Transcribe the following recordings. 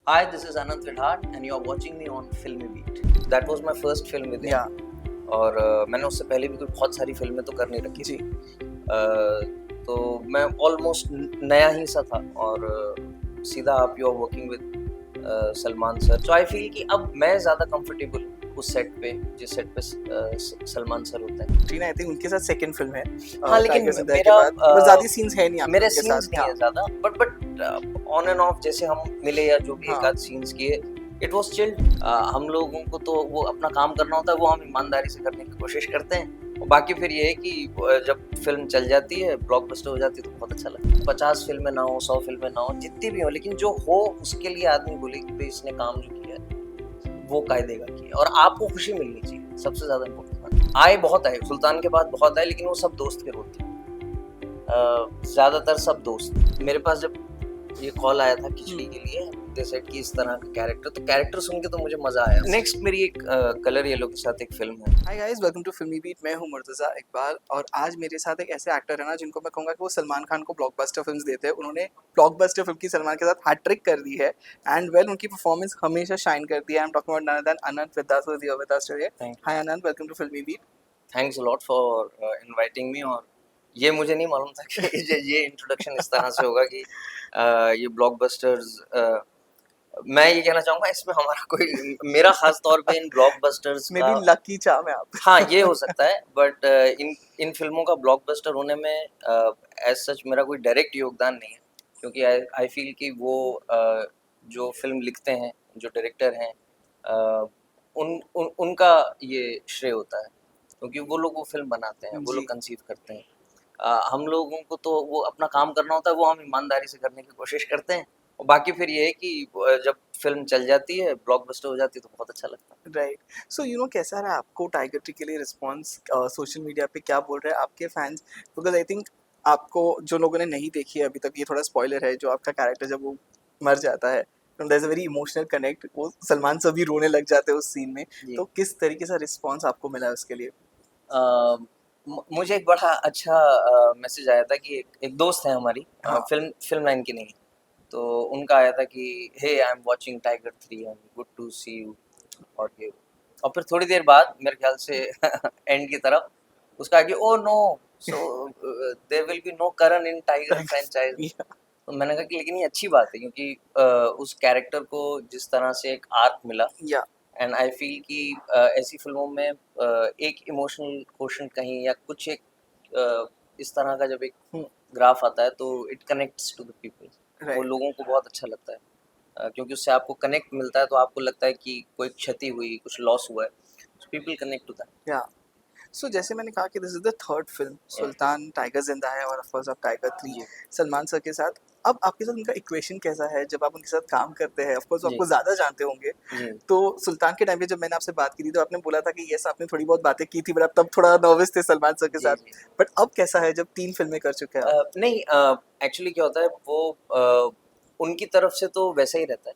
Hi, this is Anant Vidhat and you are watching me on Filmy Beat. That was my first film with him. और मैंने उससे पहले भी कोई बहुत सारी फिल्में तो कर नहीं रखी थी। तो मैं ऑलमोस्ट नया ही सा था और सीधा आप you are working with Salman sir. So I feel कि अब मैं ज़्यादा कंफर्टेबल उस सेट पे, जिस सेट पे सलमान सर होते हैं। टीना आई थिंक उनके साथ सेकंड फिल्म है। हाँ, लेकिन मेरा ज़्यादा सीन्स है नहीं मेरे सीन्स नहीं है ज़्यादा, बट ऑन एंड ऑफ जैसे हम मिले या जो भी एक आध सीन्स किए, इट वाज चिल्ड। हम लोगों को तो वो अपना काम करना होता है, वो हम ईमानदारी से करने की कोशिश करते हैं। और बाकी फिर ये है कि जब फिल्म चल जाती है, ब्लॉकबस्टर हो जाती है, तो बहुत अच्छा लगता है। 50 फिल्में ना हो, 100 फिल्में ना हो, जितनी भी हो, लेकिन जो हो उसके लिए आदमी बोले कि भाई इसने काम जो किया है वो कायदेगा किया, और आपको खुशी मिलनी चाहिए, सबसे ज्यादा इम्पोर्टेंट बात। आए बहुत आए, सुल्तान के बाद बहुत आए, लेकिन वो सब दोस्त के रोल थे। ज्यादातर सब दोस्त। मेरे पास जब ये कॉल आया था खिचड़ी के लिए, दे सेड कि इस तरह का कैरेक्टर, तो कैरेक्टर सुन के तो मुझे मजा आया। नेक्स्ट मेरी एक कलर येलो के साथ एक फिल्म है। हाय गाइस, वेलकम टू फिल्मी बीट। मैं हूं मुर्तजा इकबाल और आज मेरे साथ एक ऐसे एक्टर है ना जिनको मैं कहूंगा कि वो सलमान खान को ब्लॉकबस्टर फिल्म्स देते हैं। उन्होंने ब्लॉकबस्टर फिल्म की सलमान के साथ हैट्रिक कर दी है एंड वेल उनकी परफॉर्मेंस हमेशा शाइन करती है। I am talking about none other than Anant Vidhaat who is here with us today. Hi Anant, welcome to Filmibeat. Thanks a lot for inviting me. और ये मुझे नहीं मालूम था कि ये इंट्रोडक्शन इस तरह से होगा कि ये ब्लॉकबस्टर्स। मैं ये कहना चाहूंगा इसमें हमारा कोई, मेरा खास तौर पे इन ब्लॉकबस्टर्स मे का, बी लकी चार्म है आप। हाँ ये हो सकता है, बट इन फिल्मों का ब्लॉकबस्टर होने में एज सच मेरा कोई डायरेक्ट योगदान नहीं है, क्योंकि आई फील कि वो जो फिल्म लिखते हैं, जो डायरेक्टर हैं, उनका ये श्रेय होता है, क्योंकि वो लोग वो फिल्म बनाते हैं, वो लोग कंसीव करते हैं। हम लोगों को तो वो अपना काम करना होता है, वो हम ईमानदारी से करने की कोशिश करते हैं। और बाकी फिर ये है कि जब फिल्म चल जाती है, ब्लॉकबस्टर हो जाती है, तो बहुत अच्छा लगता है। राइट। सो यू नो कैसा रहा आपको टाइगर ट्री के लिए रिस्पॉन्स? सोशल मीडिया पे क्या बोल रहे हैं आपके फैंस? बिकॉज आई थिंक आपको जो लोगों ने नहीं देखी है अभी तक, ये थोड़ा स्पॉइलर है, जो आपका कैरेक्टर जब वो मर जाता है, there is a very emotional connect, वो सलमान सभी रोने लग जाते हैं उस सीन में। तो किस तरीके से रिस्पॉन्स आपको मिला है उसके लिए? मुझे एक बड़ा अच्छा मैसेज आया था कि एक दोस्त है हमारी, फिल्म लाइन की नहीं, तो उनका आया था कि hey I am watching Tiger 3 and good to see you. और फिर थोड़ी देर बाद मेरे ख्याल से एंड की तरफ उसका आया कि oh no, so there will be no Karan in Tiger franchise. तो मैंने कहा कि लेकिन ये अच्छी बात है, क्योंकि उस कैरेक्टर को जिस तरह से एक आर्क मिला, एंड आई फील कि ऐसी फिल्मों में एक इमोशनल क्वेश्चन कहीं या कुछ एक इस तरह का जब एक ग्राफ आता है, तो it connects to the people. वो लोगों को बहुत अच्छा लगता है, क्योंकि उससे आपको कनेक्ट मिलता है, तो आपको लगता है कि कोई क्षति हुई, कुछ लॉस हुआ है, पीपल कनेक्ट टू दैट। या सो जैसे मैंने कहा कि this is the third film, Sultan, tiger जिंदा है और ऑफ कोर्स अब टाइगर 3 सलमान सर के साथ। अब आपके साथ उनका इक्वेशन कैसा है जब आप उनके साथ काम करते हैं? ऑफ कोर्स आपको ज़्यादा जानते होंगे। तो सुल्तान के टाइम पे जब मैंने आपसे बात की थी, तो आपने बोला था कि यस आपने थोड़ी बहुत बातें की थी, बट आप तब थोड़ा नर्वस थे सलमान सर के साथ। बट अब कैसा है जब 3 फिल्में कर चुके हैं आप? नहीं, एक्चुअली क्या होता है, वो उनकी तरफ से तो वैसा ही रहता है।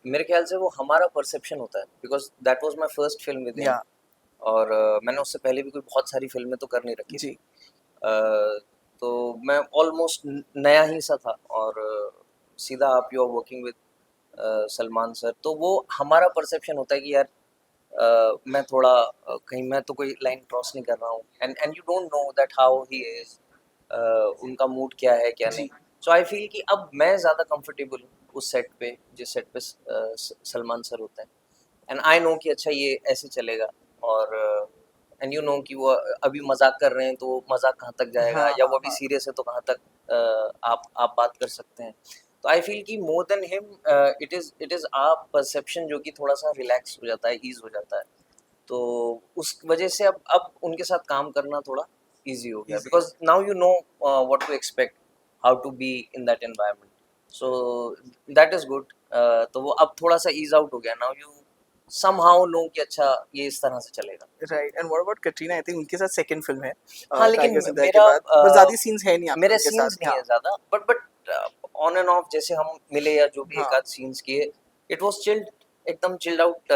मेरे ख्याल से वो हमारा परसेप्शन होता है, because that was my first film with him. और मैंने उससे पहले भी कोई बहुत सारी फिल्में तो कर नहीं रखी थी। तो मैं ऑलमोस्ट नया ही सा था, और सीधा आप you are working with Salman sir, तो वो हमारा परसेप्शन होता है कि यार मैं थोड़ा कहीं मैं तो कोई लाइन क्रॉस नहीं कर रहा हूँ, and you don't know that how he is, उनका मूड क्या है क्या नहीं। सो आई फील कि अब मैं ज़्यादा कंफर्टेबल हूँ उस सेट पे, जिस सेट पे सलमान सर होते हैं, एंड आई नो कि अच्छा ये ऐसे चलेगा। और एंड यू नो कि वो अभी मजाक कर रहे हैं, तो वो मजाक कहाँ तक जाएगा, या वो अभी सीरियस है तो कहाँ तक आप बात कर सकते हैं। तो आई फील कि more than him it is our perception जो कि थोड़ा सा रिलैक्स हो जाता है, ईज हो जाता है। तो उस वजह से अब उनके साथ काम करना थोड़ा इजी हो गया, because now you know what to expect, how to be in that environment. So that is good. तो वो अब थोड़ा सा ईज आउट हो गया, नाउ यू somehow नो कि अच्छा ये इस तरह से चलेगा। Right. And what about Katrina? I think उनके साथ सेकंड फिल्म है। हाँ, लेकिन मेरा पर ज्यादा सीन्स है नहीं आपके मेरे उनके सीन्स साथ। नहीं है ज्यादा, बट ऑन एंड ऑफ जैसे हम मिले या जो भी एक आध सीन्स किए, इट वाज चिल्ड, एकदम चिल्ड आउट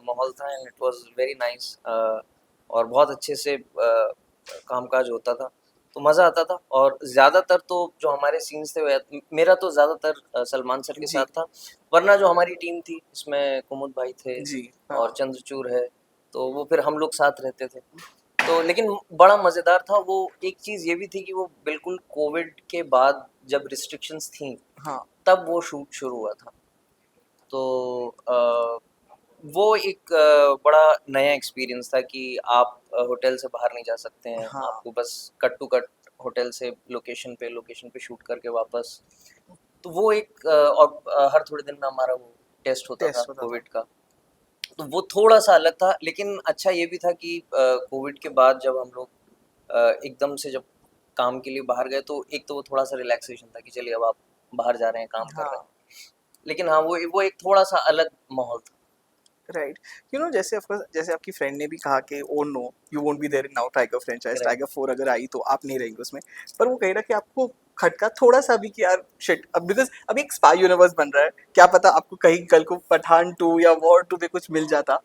माहौल था, and it was very nice. और बहुत अच्छे से कामकाज होता था। तो मज़ा आता था। और ज़्यादातर तो जो हमारे सीन्स थे मेरा तो ज़्यादातर सलमान सर के जी साथ था। वरना जो हमारी टीम थी इसमें कुमुद भाई थे जी और हाँ चंद्रचूड़ है, तो वो फिर हम लोग साथ रहते थे। तो लेकिन बड़ा मज़ेदार था वो। एक चीज़ ये भी थी कि वो बिल्कुल कोविड के बाद जब रिस्ट्रिक्शंस थी हाँ तब वो शूट शुरू हुआ था। तो वो एक बड़ा नया एक्सपीरियंस था कि आप होटल से बाहर नहीं जा सकते हैं, हाँ आपको बस कट टू कट होटल से लोकेशन पे शूट करके वापस। तो वो एक और हर थोड़े दिन में हमारा वो टेस्ट होता था टेस्ट होता था कोविड का। तो वो थोड़ा सा अलग था, लेकिन अच्छा ये भी था कि कोविड के बाद जब हम लोग एकदम से जब काम के लिए बाहर गए तो एक तो वो थोड़ा सा रिलैक्सेशन था कि चलिए अब आप बाहर जा रहे हैं, काम कर रहे हाँ हैं। लेकिन हाँ, वो एक थोड़ा सा अलग माहौल था। राइट यू नो जैसे ऑफ कोर्स जैसे आपकी फ्रेंड ने भी कहा कि oh no you won't be there in now Tiger franchise correct. Tiger 4 अगर आई तो आप नहीं रहेंगे उसमें पर वो कह रहा कि आपको खटका थोड़ा सा भी कि यार शिट अब बिकॉज अभी एक स्पाई यूनिवर्स बन रहा है क्या पता आपको कहीं कल को पठान 2 या वॉर 2 पे कुछ मिल जाता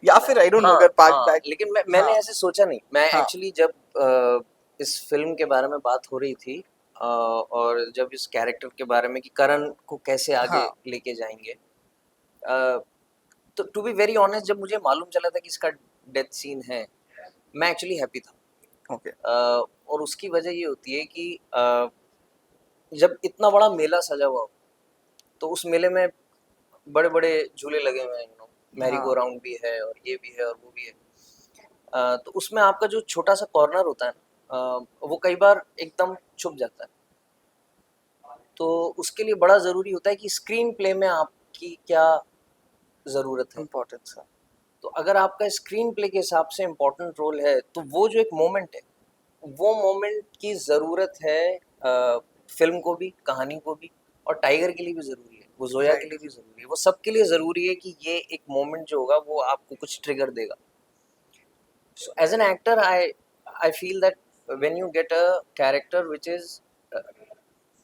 या फिर आई डोंट नो हाँ, अगर पार्ट हाँ, बैक लेकिन मैंने हाँ ऐसे सोचा नहीं। मैं हाँ एक्चुअली जब इस फ़िल्म के बारे में बात हो रही थी और जब इस कैरेक्टर के बारे में कि करण को कैसे आगे हाँ लेके जाएँगे, अ, तो टू बी वेरी ऑनेस्ट जब मुझे मालूम चला था कि इसका डेथ सीन है, मैं एक्चुअली हैप्पी था। ओके और उसकी वजह ये होती है कि जब इतना बड़ा मेला सजा हुआ हो, तो उस मेले में बड़े-बड़े झूले लगे हुए हैं, मैरी गो हाँ राउंड भी है और ये भी है और वो भी है। तो उसमें आपका जो छोटा-सा कॉर्नर होता है ना, वो कई बार एकदम छुप जाता है। तो उसके लिए बड़ा ज़रूरी होता है कि स्क्रीन प्ले में आपकी क्या ज़रूरत है। इम्पोर्टेंस है तो अगर आपका स्क्रीन प्ले के हिसाब से इम्पोर्टेंट रोल है, तो वो जो एक मोमेंट है, वो मोमेंट की ज़रूरत है फ़िल्म को भी, कहानी को भी और टाइगर के लिए भी ज़रूरी है, वो ज़ोया के राइट लिए भी ज़रूरी है, वो सबके लिए ज़रूरी है कि ये एक मोमेंट जो होगा वो आपको कुछ ट्रिगर देगा। So as an actor, I feel that when you get a character which is uh,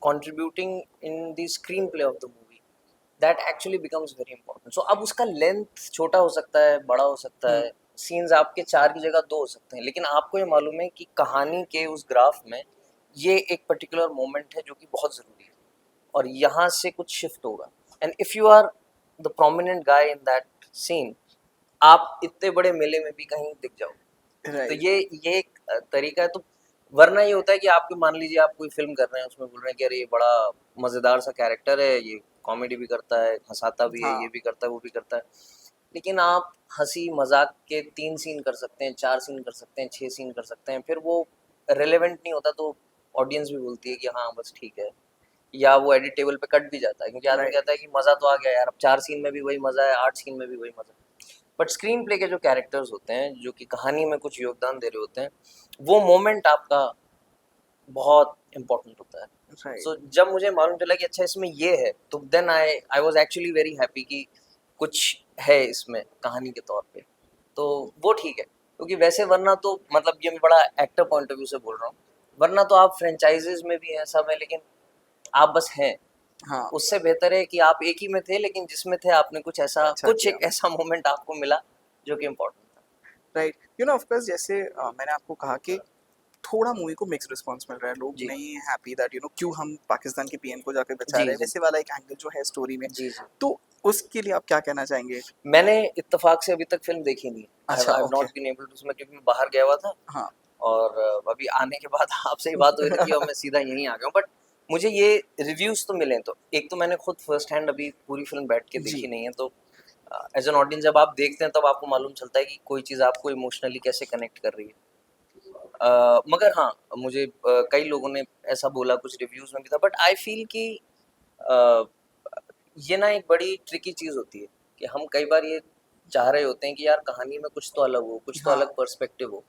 contributing in the screenplay of the movie, that actually becomes very important. So अब उसका लेंथ छोटा हो सकता है, बड़ा हो सकता हम्म है, सीन्स आपके 4 की जगह 2 हो सकते हैं, लेकिन आपको ये मालूम है कि कहानी के उस ग्राफ में ये एक पर्टिकुलर मोमेंट है जो कि बहुत ज़रूरी है और यहाँ से कुछ शिफ्ट होगा। And if you are the prominent guy in that scene, आप इतने बड़े मेले में भी कहीं दिख जाओ। तो राइट ये एक तरीका है। तो वरना ये होता है कि आपके मान लीजिए आप कोई फ़िल्म कर रहे हैं, उसमें बोल रहे हैं कि अरे ये बड़ा मज़ेदार सा कैरेक्टर है, ये कॉमेडी भी करता है, हँसाता भी है, ये हाँ भी करता है, वो भी करता है। लेकिन आप हँसी-मज़ाक के 3 सीन कर सकते हैं, 4 सीन कर सकते हैं, 6 सीन कर सकते हैं, फिर वो रिलेवेंट नहीं होता तो ऑडियंस भी बोलती है कि हाँ, बस ठीक है। या वो एडिटेबल पे कट भी जाता है क्योंकि आदमी राइट कहता है कि मज़ा तो आ गया यार, अब 4 सीन में भी वही मज़ा है, 8 सीन में भी वही मज़ा है। बट स्क्रीन प्ले के जो कैरेक्टर्स होते हैं जो कि कहानी में कुछ योगदान दे रहे होते हैं, वो मोमेंट आपका बहुत इम्पोर्टेंट होता है। राइट सो जब मुझे मालूम चला कि अच्छा इसमें ये है, तो then I was actually very happy कि कुछ है इसमें कहानी के तौर पे। तो वो ठीक है, क्योंकि वैसे वरना तो मतलब ये मैं बड़ा एक्टर पॉइंट ऑफ व्यू से बोल रहा हूँ, वरना तो आप फ्रेंचाइजीज में भी हैं, सब है, लेकिन आप बस हैं। हाँ उससे बेहतर है कि आप एक ही में थे, लेकिन जिसमें थे आपने अच्छा कुछ किया एक ऐसा मोमेंट आपको मिला जो कि इम्पोर्टेंट था। Right you no of course जैसे मैंने आपको कहा कि थोड़ा मूवी को मिक्स रिस्पांस मिल रहा है लोग जी नहीं हैप्पी दैट यू नो क्यों हम पाकिस्तान के पीएम को जाकर बचा जी रहे हैं जी वैसे वाला एक एंगल जो है स्टोरी में जी जी। तो उसके लिए आप क्या कहना चाहेंगे मैंने इत्तेफाक से अभी तक फ़िल्म देखी नहीं। अच्छा I have okay not been able to, उसमें क्योंकि मैं बाहर गया हुआ था हाँ और अभी आने के बाद आपसे ही बात हुई थी और मैं सीधा यहीं आ गया हूँ। बट मुझे ये रिव्यूज़ तो मिले, तो एक तो मैंने खुद फर्स्ट हैंड अभी पूरी फ़िल्म बैठ के जी देखी नहीं है, तो एज़ एन ऑडियंस जब आप देखते हैं तब आपको मालूम चलता है कि कोई चीज़ आपको इमोशनली कैसे कनेक्ट कर रही है। मगर हाँ, मुझे कई लोगों ने ऐसा बोला, कुछ रिव्यूज़ में भी था, बट आई फ़ील कि अ, ये ना एक बड़ी ट्रिकी चीज़ होती है कि हम कई बार ये चाह रहे होते हैं कि यार कहानी में कुछ तो अलग हो, कुछ तो हाँ अलग पर्सपेक्टिव हो,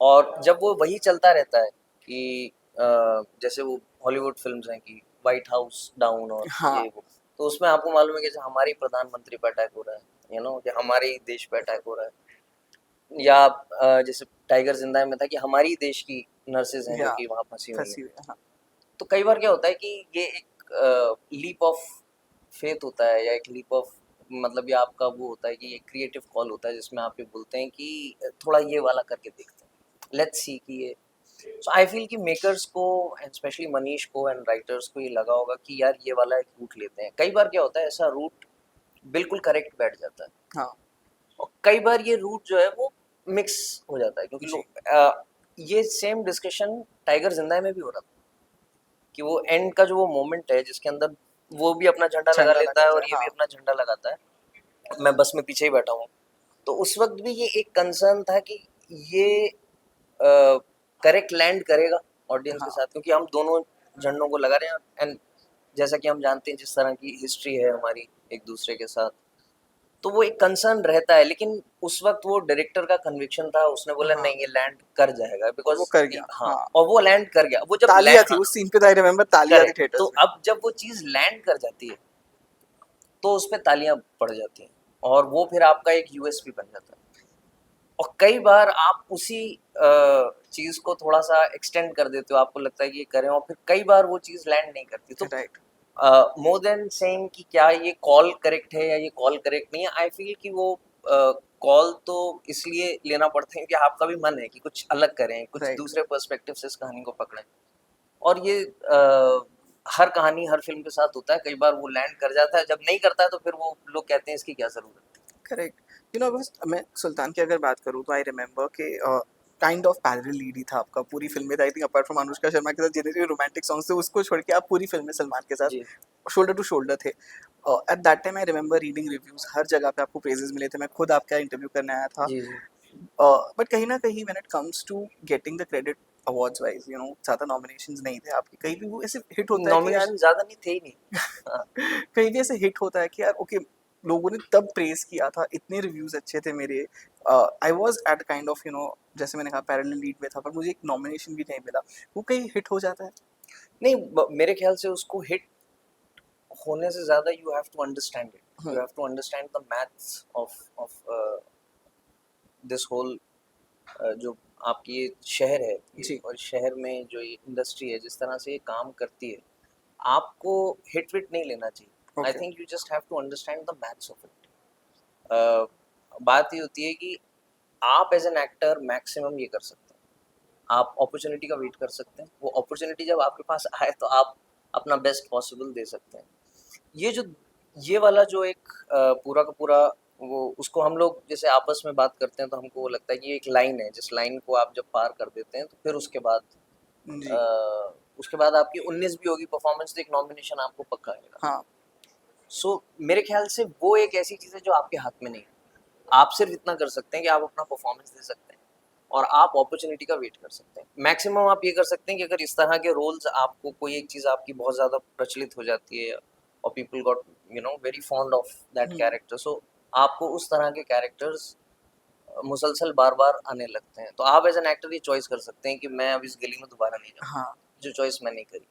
और जब वो वही चलता रहता है कि जैसे वो हॉलीवुड फ़िल्म्स हैं कि व्हाइट हाउस डाउन और हाँ ये वो, तो उसमें आपको मालूम है कि जैसे हमारे ही प्रधानमंत्री पे अटैक हो रहा है, कि हमारे ही देश पे अटैक हो रहा है, या जैसे टाइगर ज़िंदा है में था कि हमारी ही देश की नर्सेज़ हैं जो या कि वहाँ फँसी हुई हैं। फंसी हुई है, हाँ तो कई बार क्या होता है कि ये एक लीप ऑफ फेथ होता है, या एक लीप ऑफ मतलब ये आपका वो होता है कि एक क्रिएटिव कॉल होता है जिसमें आप ये बोलते हैं कि थोड़ा ये वाला करके देखते हैं, लेट्स सी कि ये सो आई फील कि मेकर्स को एंड स्पेशली मनीष को एंड राइटर्स को ये लगा होगा कि यार ये वाला एक रूट लेते हैं। कई बार क्या होता है, ऐसा रूट बिल्कुल करेक्ट बैठ जाता है, हाँ और कई बार ये रूट जो है वो मिक्स हो जाता है, क्योंकि जी लोग ये सेम डिस्कशन टाइगर जिंदा है में भी हो रहा था कि वो एंड का जो वो मोमेंट है जिसके अंदर वो भी अपना झंडा लगा झंडा लेता है लगाता और है ये भी हाँ अपना झंडा लगाता है, मैं बस में पीछे ही बैठा हूँ। तो उस वक्त भी ये एक कंसर्न था कि ये करेक्ट लैंड करेगा ऑडियंस के हाँ साथ, क्योंकि हम दोनों झंडों को लगा रहे हैं, एंड जैसा कि हम जानते हैं जिस तरह की हिस्ट्री है हमारी एक दूसरे के साथ, तो वो एक कंसर्न रहता है। लेकिन उस वक्त वो डायरेक्टर का कन्विक्शन था, उसने बोला हाँ नहीं ये लैंड कर जाएगा, और वो बिकॉज कर गया हाँ, हाँ। और वो लैंड कर गया। वो जब तालियां लैंड, थी हाँ उस सीन पे, आई रिमेम्बर तालियां थी करेक्ट, तो थिएटर्स में। अब जब वो चीज लैंड कर जाती है तो उस पे तालियां पड़ जाती हैं, और वो फिर आपका एक यूएसपी बन जाता है। और कई बार आप उसी चीज को थोड़ा सा एक्सटेंड कर देते हो, आपको लगता है कि ये करें, और फिर कई बार वो चीज लैंड नहीं करती। तो राइट मोर देन सेइंग कि क्या ये कॉल करेक्ट है या ये कॉल करेक्ट नहीं है, आई फील कि वो कॉल तो इसलिए लेना पड़ता है कि आपका भी मन है कि कुछ अलग करें, कुछ राइट दूसरे पर्सपेक्टिव से इस कहानी को पकड़ें। और ये हर कहानी हर फिल्म के साथ होता है, कई बार वो लैंड कर जाता है, जब नहीं करता है तो फिर वो लोग कहते हैं इसकी क्या जरूरत थी। करेक्ट। यू नो बस मैं सुल्तान की अगर बात करूँ तो आई रिमेम्बर कि काइंड ऑफ पैरेलल लीड ही था आपका पूरी फिल्म में। I think apart from Anushka Sharma के साथ जितने भी रोमांटिक सॉन्ग्स थे उसको छोड़ के आप पूरी फिल्म में सलमान के साथ जी शोल्डर टू शोल्डर थे। At that time I remember reading reviews, हर जगह पे आपको प्रेजेस मिले थे। मैं खुद आपका इंटरव्यू करने आया था। जी जी। बट कहीं ना कहीं when it comes to getting the credit awards wise, you know ज़्यादा नॉमिनेशंस नहीं थे आपके। कहीं भी वो ऐसे हिट होता है कि यार नॉमिनेशन ज्यादा नहीं थे ही नहीं। हाँ, कहीं भी ऐसे हिट होता है कि यार ओके, लोगों ने तब प्रेज किया था, इतने रिव्यूज अच्छे थे मेरे। I was at kind of, you know, जैसे मैंने कहा पैरेलल लीड में था, पर मुझे एक नॉमिनेशन भी नहीं मिला। वो कहीं हिट हो जाता है। नहीं मेरे ख्याल से उसको हिट होने से ज्यादा you have to understand it, you hmm have to understand the maths of this whole, जो आपकी ये शहर है ये, जी और शहर में जो ये इंडस्ट्री है जिस तरह से ये काम करती है, आपको हिट विट नहीं लेना चाहिए। I okay think you just have to understand the maths of it. बात ये होती है कि आप एज एन एक्टर मैक्सिमम ये कर सकते हैं, आप अपॉर्चुनिटी का वेट कर सकते हैं, वो अपॉर्चुनिटी जब आपके पास आए तो आप अपना बेस्ट पॉसिबल दे सकते हैं। ये जो ये वाला जो एक पूरा का पूरा, वो उसको हम लोग जैसे आपस में बात करते हैं तो हमको वो लगता है कि ये एक लाइन है, जिस लाइन को आप जब पार कर देते हैं तो फिर जी उसके बाद आपकी 19 भी होगी परफॉर्मेंस तो एक नॉमिनेशन आपको पक्का आएगा। हाँ सो मेरे ख्याल से वो एक ऐसी चीज़ है जो आपके हाथ में नहीं है। आप सिर्फ इतना कर सकते हैं कि आप अपना परफॉर्मेंस दे सकते हैं और आप अपॉर्चुनिटी का वेट कर सकते हैं। मैक्सिमम आप ये कर सकते हैं कि अगर इस तरह के रोल्स, आपको कोई एक चीज़ आपकी बहुत ज़्यादा प्रचलित हो जाती है और people got very fond of that hmm character, so आपको उस तरह के कैरेक्टर्स मुसलसल बार बार आने लगते हैं, तो आप एज एन एक्टर ये चॉइस कर सकते हैं कि मैं अब इस गली में दोबारा नहीं जाऊँगा, हाँ। जो चॉइस मैंने करी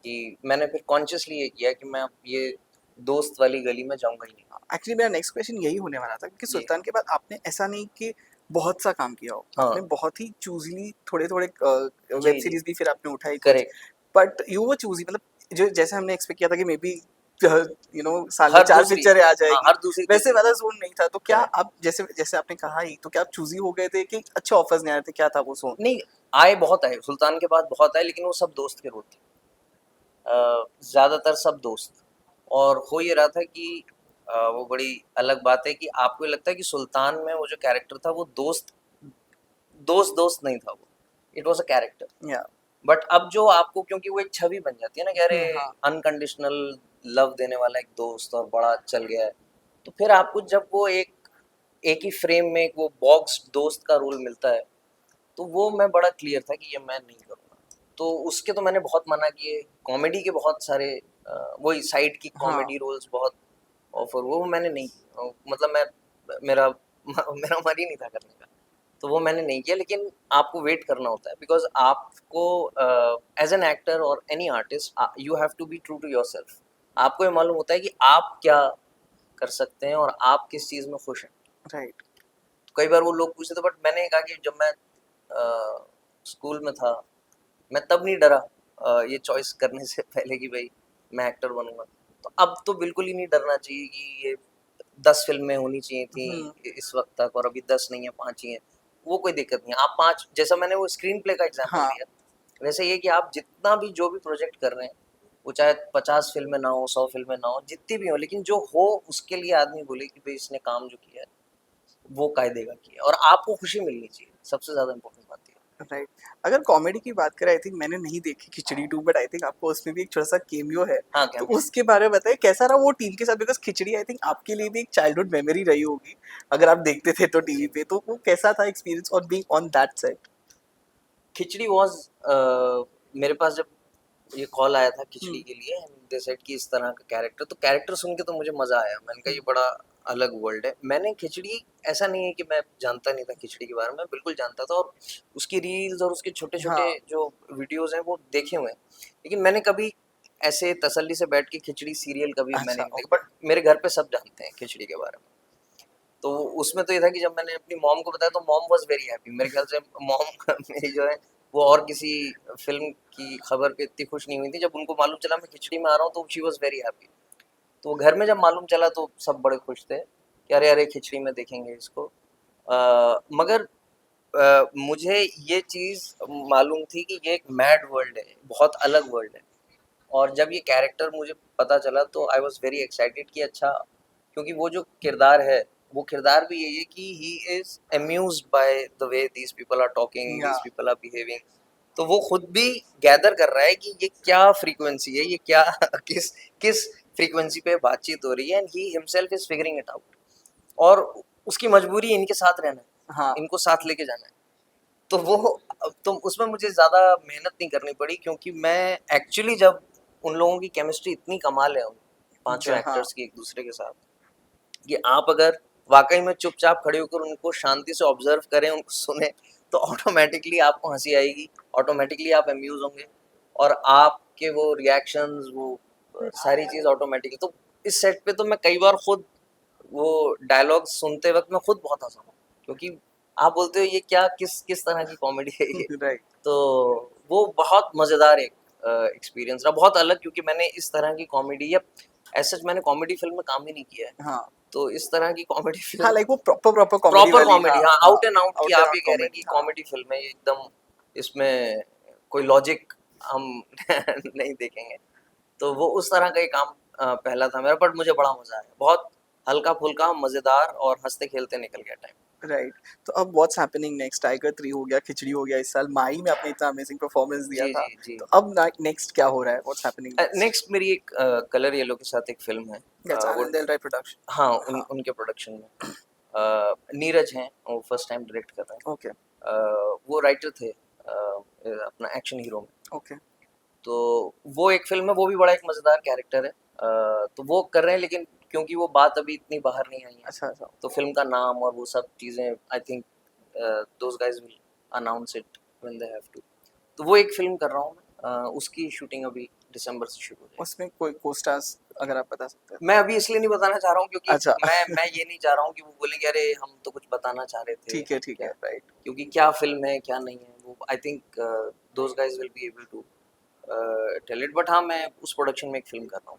कि मैंने फिर कॉन्शियसली ये किया कि मैं अब ये दोस्त वाली गली में जाऊँगा ही नहीं। एक्चुअली मेरा नेक्स्ट क्वेश्चन यही होने वाला था, क्योंकि जी सुल्तान के बाद आपने ऐसा नहीं कि बहुत सा काम किया हो, हाँ आपने बहुत ही चूजली थोड़े थोड़े वेब जी जी सीरीज भी फिर आपने उठाई कुछ। करेक्ट। बट यू वो चूजी, मतलब जो जैसे हमने एक्सपेक्ट किया था कि मे बी यू नो साल में हर 4 दूसरी, पिक्चरें आ हाँ जाएगी, हर दूसरी वैसे तीसरी, वाला जोन नहीं था। तो क्या करेक्ट। आप जैसे जैसे आपने कहा ही, तो क्या आप चूजी हो गए थे कि अच्छे ऑफर्स नहीं आ रहे थे, क्या था वो जोन? नहीं, आए बहुत आए, सुल्तान के बाद बहुत आए, लेकिन वो सब दोस्त के रोल थे, ज़्यादातर सब दोस्त। और हो ये रहा था कि वो बड़ी अलग बात है कि आपको ये लगता है कि सुल्तान में वो जो कैरेक्टर था वो दोस्त दोस्त दोस्त नहीं था, वो इट वाज अ कैरेक्टर। या बट अब जो आपको, क्योंकि वो एक छवि बन जाती है ना कि अरे हाँ अनकंडीशनल लव देने वाला एक दोस्त और बड़ा चल गया है, तो फिर आपको जब वो एक ही फ्रेम में एक वो बॉक्स दोस्त का रोल मिलता है, तो वो मैं बड़ा क्लियर था कि ये मैं नहीं करूँगा। तो उसके तो मैंने बहुत मना किए, कॉमेडी के बहुत सारे वही साइड की हाँ कॉमेडी रोल्स बहुत ऑफर, वो मैंने नहीं मतलब मैं मेरा मेरा मन ही नहीं था करने का, तो वो मैंने नहीं किया। लेकिन आपको वेट करना होता है, बिकॉज आपको एज एन एक्टर और any artist you have to be true to yourself. आपको ये मालूम होता है कि आप क्या कर सकते हैं और आप किस चीज़ में खुश हैं। राइट तो कई बार वो लोग पूछते थे, बट मैंने कहा कि जब मैं स्कूल में था मैं तब नहीं डरा ये चॉइस करने से पहले कि भाई मैं एक्टर बनूंगा। तो अब तो बिल्कुल ही नहीं डरना चाहिए कि ये 10 फिल्में होनी चाहिए थी इस वक्त तक और अभी 10 नहीं है, 5 ही हैं। वो कोई दिक्कत नहीं है। आप 5 जैसा मैंने वो स्क्रीन प्ले का एग्जांपल हाँ दिया, वैसे ये कि आप जितना भी जो भी प्रोजेक्ट कर रहे हैं, वो चाहे 50 फ़िल्में ना हो, 100 फ़िल्में ना हो, जितनी भी हो, लेकिन जो हो उसके लिए आदमी बोले कि भई इसने काम जो किया है, वो कायदे का किया है और आपको खुशी मिलनी चाहिए, सबसे ज़्यादा इम्पोर्टेंट बात ये है। राइट। अगर कॉमेडी की बात करें, आई थिंक मैंने नहीं देखी खिचड़ी 2, बट आई थिंक आपको उसमें भी एक छोटा सा केमियो है, हाँ, तो कैमियो। उसके बारे में बताइए कैसा रहा वो टीम के साथ, बिकॉज खिचड़ी आई थिंक आपके लिए भी एक चाइल्डहुड मेमोरी रही होगी अगर आप देखते थे तो टीवी जी। पे, तो वो कैसा था experience on being on that set? Khichdi was मेरे पास जब ये कॉल आया था खिचड़ी हम्म। के लिए, दे सेड कि इस तरह का कैरेक्टर, तो कैरेक्टर सुन के तो मुझे मज़ा आया। मैंने कहा ये बड़ा अलग वर्ल्ड है। मैंने खिचड़ी, ऐसा नहीं है कि मैं जानता नहीं था खिचड़ी के बारे में, बिल्कुल जानता था और उसकी रील्स और उसके छोटे-छोटे हाँ। जो वीडियोज़ हैं वो देखे हुए हैं। लेकिन मैंने कभी ऐसे तसल्ली से बैठ के खिचड़ी सीरियल कभी मैंने अच्छा, नहीं देखा, ओके। बट मेरे घर पे सब जानते हैं खिचड़ी के बारे में। तो उसमें तो ये था कि जब मैंने अपनी मॉम को बताया तो मॉम वाज़ वेरी हैप्पी। मेरे ख्याल से मॉम मेरी जो है वो और किसी फ़िल्म की खबर पे इतनी खुश नहीं हुई थी। जब उनको मालूम चला मैं खिचड़ी में आ रहा हूँ तो शी वाज़ वेरी हैप्पी। तो घर में जब मालूम चला तो सब बड़े खुश थे कि अरे, अरे खिचड़ी में देखेंगे इसको। मगर मुझे ये चीज़ मालूम थी कि ये एक मैड वर्ल्ड है, बहुत अलग वर्ल्ड है। और जब ये कैरेक्टर मुझे पता चला तो आई वाज़ वेरी एक्साइटेड कि अच्छा, क्योंकि वो जो किरदार है, वो किरदार भी यही है कि he is amused by the way these people are talking, या दीज़ पीपल आर बिहेविंग। तो वो खुद भी गैदर कर रहा है कि ये क्या फ्रीक्वेंसी है, ये क्या किस किस फ्रीक्वेंसी पे बातचीत हो रही है, and he himself is figuring it out. और उसकी मजबूरी है इनके साथ रहना है, हाँ। इनको साथ लेके जाना है। तो वो, तो उसमें मुझे ज़्यादा मेहनत नहीं करनी पड़ी क्योंकि मैं एक्चुअली जब उन लोगों की केमिस्ट्री इतनी कमाल है उन पाँचों हाँ। एक्टर्स की एक-दूसरे के साथ, कि आप अगर वाक़ई में चुपचाप खड़े होकर उनको शांति से ऑब्ज़र्व करें, उनको सुनें, तो ऑटोमैटिकली आपको हँसी आएगी, ऑटोमैटिकली आप अम्यूज़ होंगे और आपके वो रिएक्शंस, वो सारी चीज़ ऑटोमैटिकली। तो इस सेट पे तो मैं कई बार खुद वो डायलॉग सुनते वक़्त मैं खुद बहुत हँसा हूँ, क्योंकि आप बोलते हो ये क्या, किस किस तरह की कॉमेडी है ये? राइट। तो वो बहुत मज़ेदार एक एक्सपीरियंस रहा, बहुत अलग, क्योंकि मैंने इस तरह की कॉमेडी या एज़ सच मैंने कॉमेडी फ़िल्म में काम ही नहीं किया है। हाँ। तो इस तरह की कॉमेडी हाँ, फ़िल्म, लाइक वो प्रॉपर प्रॉपर कॉमेडी प्रॉपर वाली, कॉमेडी, हाँ, हाँ, हाँ, आउट एंड आउट, कि आउट एंड आप ये आउट कह रहे हैं कि कॉमेडी, हाँ। कॉमेडी फ़िल्म है ये एकदम, इसमें कोई लॉजिक हम नहीं देखेंगे। तो वो उस तरह का ही काम पहला था मेरा, बट मुझे बड़ा मज़ा आया। बहुत हल्का-फुल्का, मज़ेदार और हँसते-खेलते निकल गया टाइम। राइट। तो अब व्हाट्स हैपनिंग नेक्स्ट? टाइगर 3 हो गया, खिचड़ी हो गया, इस साल माही में आपने इतना अमेजिंग परफॉर्मेंस दिया जी, था, जी, जी। तो अब नेक्स्ट क्या हो रहा है? What's happening next? नेक्स्ट मेरी एक कलर येलो के साथ एक फ़िल्म है। दैट्स वो, आनंद एल राय प्रोडक्शन। हाँ, हाँ। उनके प्रोडक्शन में नीरज हैं, वो फर्स्ट टाइम डायरेक्ट कर रहे हैं। ओके। वो राइटर थे अपना एक्शन हीरो में। ओके। तो वो एक फ़िल्म है, वो भी बड़ा एक मज़ेदार कैरेक्टर है। तो वो कर रहे हैं, लेकिन क्योंकि वो बात अभी इतनी बाहर नहीं आई है, अच्छा, अच्छा। तो फ़िल्म का नाम और वो सब चीज़ें I think those guys will announce it when they have to. तो वो एक फ़िल्म कर रहा हूँ मैं, उसकी शूटिंग अभी दिसंबर से शुरू हो जाएगी। उसमें कोई को-स्टार्स अगर आप बता सकते हैं तो? मैं अभी इसलिए नहीं बताना चाह रहा हूँ क्योंकि अच्छा। मैं ये नहीं चाह रहा हूँ कि वो बोलेंगे अरे हम तो कुछ बताना चाह रहे थे या ठीक है, क्या, राइट। क्योंकि क्या फ़िल्म है, क्या नहीं है, वो I think those guys will be able to tell it, but हाँ, मैं उस प्रोडक्शन में एक फ़िल्म कर रहा हूँ।